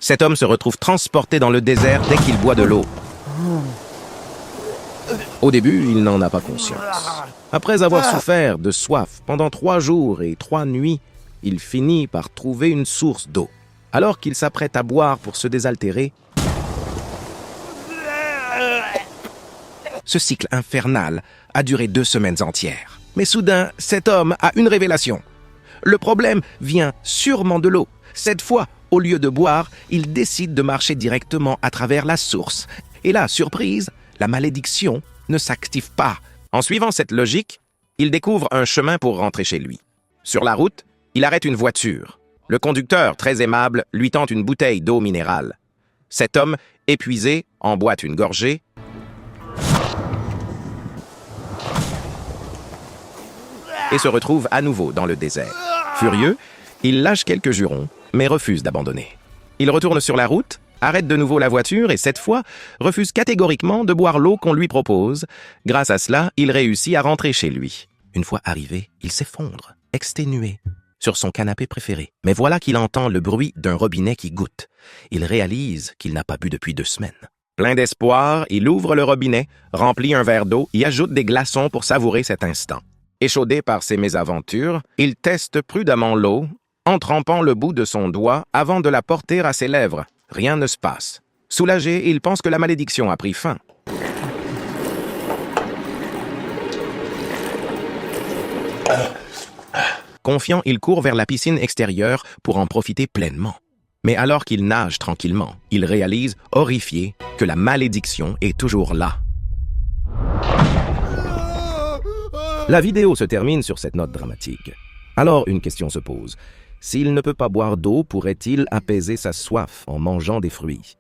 Cet homme se retrouve transporté dans le désert dès qu'il boit de l'eau. Au début, il n'en a pas conscience. Après avoir souffert de soif pendant 3 jours et 3 nuits, il finit par trouver une source d'eau. Alors qu'il s'apprête à boire pour se désaltérer, ce cycle infernal a duré 2 semaines entières. Mais soudain, cet homme a une révélation. Le problème vient sûrement de l'eau. Cette fois, au lieu de boire, il décide de marcher directement à travers la source. Et là, surprise, la malédiction ne s'active pas. En suivant cette logique, il découvre un chemin pour rentrer chez lui. Sur la route, il arrête une voiture. Le conducteur, très aimable, lui tend une bouteille d'eau minérale. Cet homme, épuisé, en boit une gorgée et se retrouve à nouveau dans le désert. Furieux, il lâche quelques jurons, mais refuse d'abandonner. Il retourne sur la route, arrête de nouveau la voiture et cette fois, refuse catégoriquement de boire l'eau qu'on lui propose. Grâce à cela, il réussit à rentrer chez lui. Une fois arrivé, il s'effondre, exténué, sur son canapé préféré. Mais voilà qu'il entend le bruit d'un robinet qui goutte. Il réalise qu'il n'a pas bu depuis 2 semaines. Plein d'espoir, il ouvre le robinet, remplit un verre d'eau, y ajoute des glaçons pour savourer cet instant. Échaudé par ses mésaventures, il teste prudemment l'eau, en trempant le bout de son doigt avant de la porter à ses lèvres. Rien ne se passe. Soulagé, il pense que la malédiction a pris fin. Confiant, il court vers la piscine extérieure pour en profiter pleinement. Mais alors qu'il nage tranquillement, il réalise, horrifié, que la malédiction est toujours là. La vidéo se termine sur cette note dramatique. Alors une question se pose. S'il ne peut pas boire d'eau, pourrait-il apaiser sa soif en mangeant des fruits?